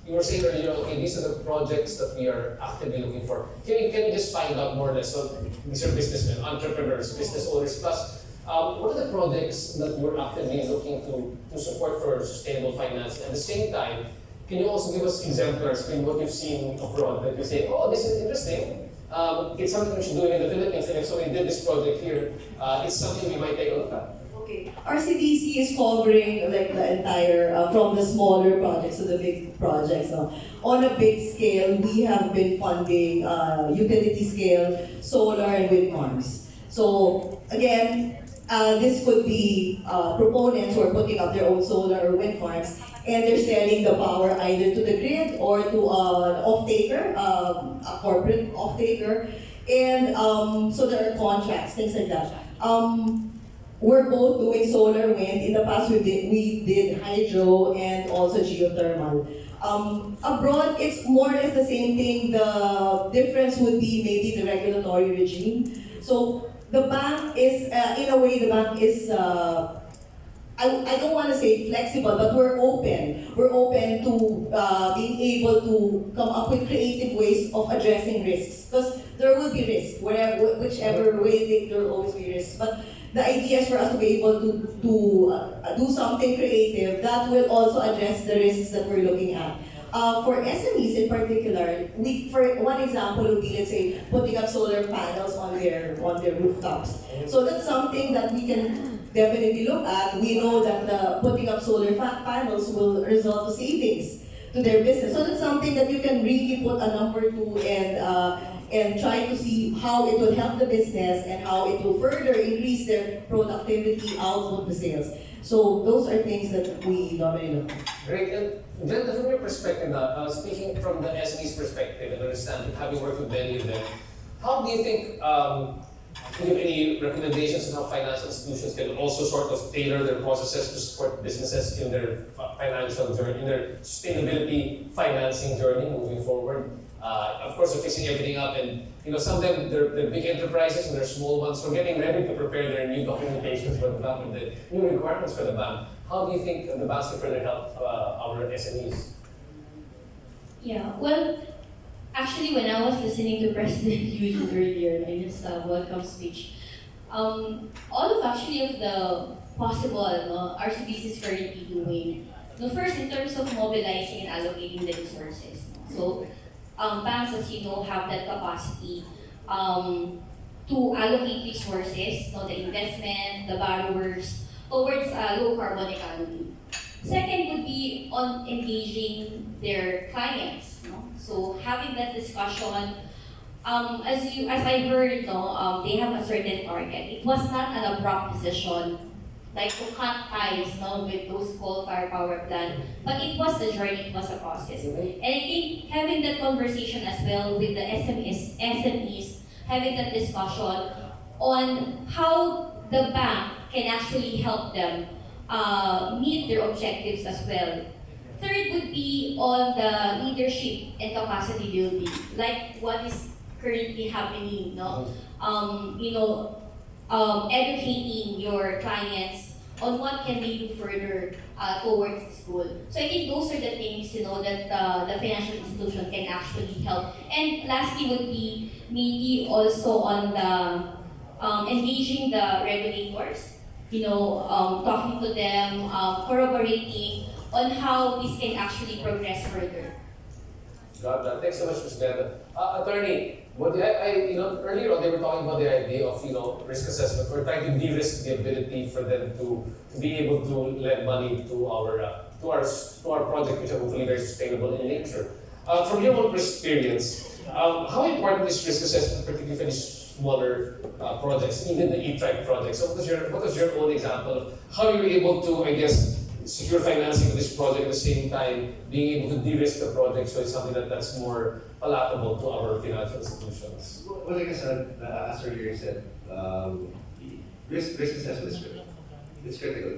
you were saying earlier, okay, these are the projects that we are actively looking for. Can you just find out more or less? So these are businessmen, entrepreneurs, business owners, plus what are the projects that you're actively looking to support for sustainable finance? At the same time, can you also give us exemplars from what you've seen abroad that you say, oh, this is interesting. It's something we should do in the Philippines, and if so we did this project here, it's something we might take a look at. Okay, RCBC is covering like the entire, from the smaller projects to the big projects. On a big scale, we have been funding utility scale solar and wind farms. So again, this could be proponents who are putting up their own solar or wind farms, and they're selling the power either to the grid or to an off-taker, a corporate off-taker. And so there are contracts, things like that. We're both doing solar, wind. In the past, we did hydro and also geothermal. Abroad, it's more or less the same thing. The difference would be maybe the regulatory regime. So the bank is, in a way, the bank is, I don't want to say flexible, but we're open. We're open to being able to come up with creative ways of addressing risks. Because there will be risks, whichever way there will always be risks. But the idea is for us to be able to do something creative that will also address the risks that we're looking at. For SMEs in particular, for one example would be, let's say, putting up solar panels on their rooftops. So that's something that we can definitely look at. We know that putting up solar panels will result in savings to their business. So that's something that you can really put a number to and try to see how it will help the business and how it will further increase their productivity, output, the sales. So those are things that we normally look at. Great. And Glenda, from your perspective now, speaking from the SME's perspective and understanding, having worked with many of them, how do you think, do you have any recommendations on how financial institutions can also sort of tailor their processes to support businesses in their financial journey, in their sustainability financing journey moving forward? Of course, they're fixing everything up, and some of them they're big enterprises and they're small ones, so getting ready to prepare their new documentations for the bank and the new requirements for the bank. How do you think the banks can further help our SMEs? Yeah, well, actually, when I was listening to President Eugene earlier in his welcome speech, all of the possible RCBC is currently doing. First, in terms of mobilizing and allocating the resources. So, banks, as you know, have that capacity to allocate resources, the investment, the borrowers, towards a low carbon economy. Second would be on engaging their clients. So having that discussion, as I heard, they have a certain target. It was not an abrupt decision, like to cut ties with those coal-fired power plant, but it was a journey, it was a process. And I think having that conversation as well with the SMEs, having that discussion on how the bank can actually help them meet their objectives as well. Third would be on the leadership and capacity building, like what is currently happening, educating your clients on what can they do further towards this goal. So I think those are the things that the financial institution can actually help. And lastly would be maybe also on the engaging the regulators, talking to them, corroborating on how this can actually progress further. Got that. Thanks so much, Ms. Glenda. Attorney, earlier on they were talking about the idea of risk assessment. We're trying to de-risk the ability for them to be able to lend money to our project, which are hopefully very sustainable in nature. From your own experience, how important is risk assessment, particularly for these smaller projects, even the E-Track project? So what was your own example of how you were able to, secure financing for this project at the same time, being able to de-risk the project so it's something that's more palatable to our financial institutions? Well, like I said, as earlier said, risk assessment is critical. It's critical.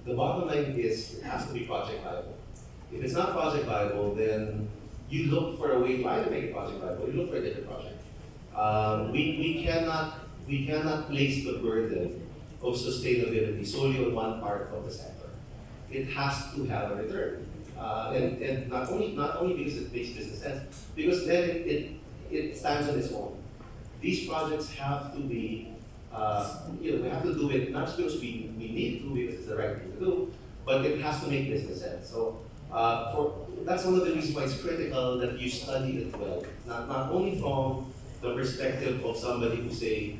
The bottom line is it has to be project viable. If it's not project viable, then you look for a way to either make it project viable or you look for a different project. We cannot place the burden of sustainability solely on one part of the sector. It has to have a return. and not only because it makes business sense, because then it stands on its own. These projects have to be, we have to do it not just because we need to, because it's the right thing to do, but it has to make business sense. So that's one of the reasons why it's critical that you study it well, not only from the perspective of somebody who say,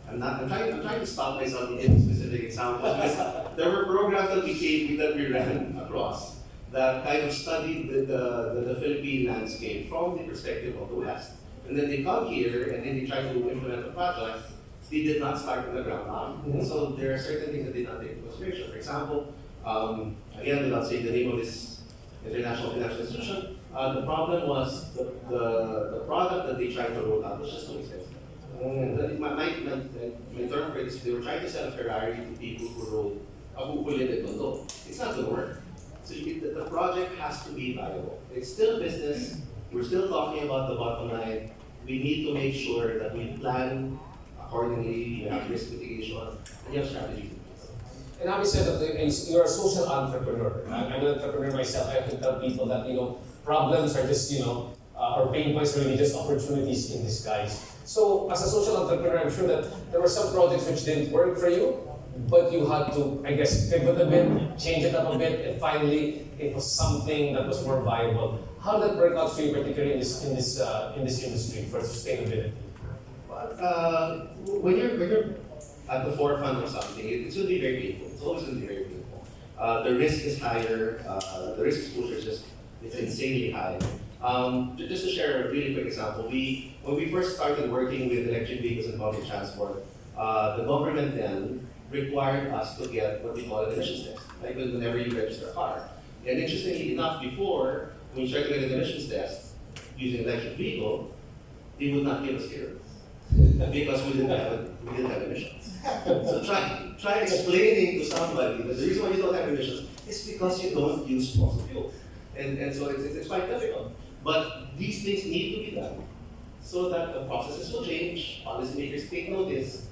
I'm trying to stop myself in specific examples because there were programs that we ran across that kind of studied the Philippine landscape from the perspective of the West. And then they come here and then they try to implement a project. They did not start from the ground up. And so there are certain things that they did not take into consideration. For example, again, without saying the name of this international financial institution, the problem was the product that they tried to roll out was just too expensive. My term for this, they were trying to sell a Ferrari to people who live in Tondo. It's not going to work. So the project has to be viable. It's still business. We're still talking about the bottom line. We need to make sure that we plan accordingly, you have risk mitigation, and you have strategies. And Abby said that you're a social entrepreneur. I'm an entrepreneur myself. I can tell people that problems are just or pain points are really just opportunities in disguise. So as a social entrepreneur, I'm sure that there were some projects which didn't work for you, but you had to, I guess, pivot a bit, change it up a bit, and finally it was something that was more viable. How did that work out for you, particularly in this industry for sustainability? When you're at the forefront of something, it's going to be very painful. It's always going to be very painful. The risk is higher. The risk exposure is it's insanely high. Just to share a really quick example, when we first started working with electric vehicles and public transport, the government then required us to get what we call an emissions test, like whenever you register a car. And interestingly enough, before, when you tried to get an emissions test using an electric vehicle, they would not give us clearance because we didn't have emissions. So try explaining to somebody that the reason why you don't have emissions is because you don't use fossil fuels. And so it's quite difficult. But these things need to be done so that the processes will change, policymakers take notice,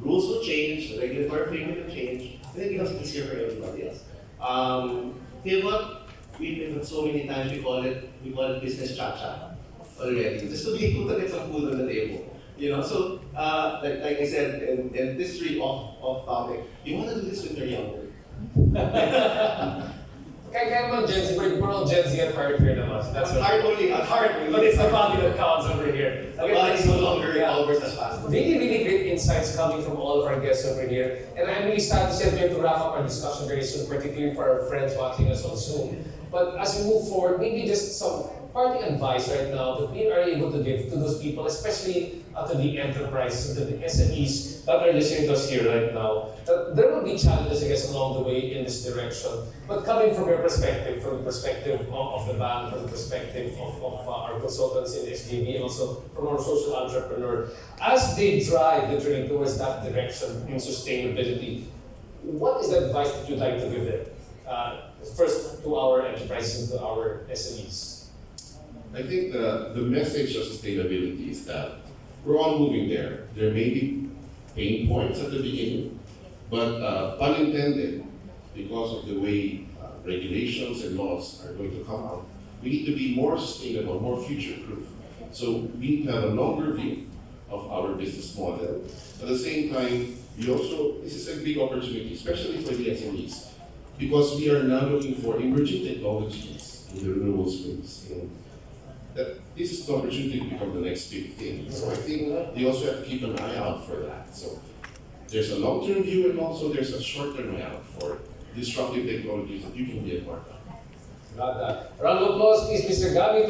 rules will change, the regulatory framework will change, and it becomes easier for everybody else. Pivot, we pivot so many times, we call it business cha-cha already, just to be able to get some food on the table. So like I said, and this is really off topic, you want to do this when you're younger. Kaya naman Gen Z, we're all Gen Z at heart here naman. That's what At heart, but it's the body that counts over here. The body's no longer recovers as fast. Really, really great insights coming from all of our guests over here. And I'm really sad to say we have to wrap up our discussion very soon, particularly for our friends watching us on Zoom. But as we move forward, maybe just some parting advice right now that we are able to give to those people, especially to the enterprises, to the SMEs that are listening to us here right now. There will be challenges, I guess, along the way in this direction. But coming from your perspective, from the perspective of the bank, from the perspective of our consultants in SDB, and also from our social entrepreneur, as they drive literally towards that direction in sustainability, what is the advice that you'd like to give them? First, to our enterprises and to our SMEs. I think the message of sustainability is that we're all moving there. There may be pain points at the beginning, but pun intended, because of the way regulations and laws are going to come out, we need to be more sustainable, more future-proof. So we need to have a longer view of our business model. At the same time, this is a big opportunity, especially for the SMEs, because we are now looking for emerging technologies in the renewable space. And that this is the opportunity to become the next big thing. So I think they also have to keep an eye out for that. So there's a long-term view and also there's a short-term eye out for disruptive technologies that you can be a part of. Got that. Round of applause, please, Mr. Gabby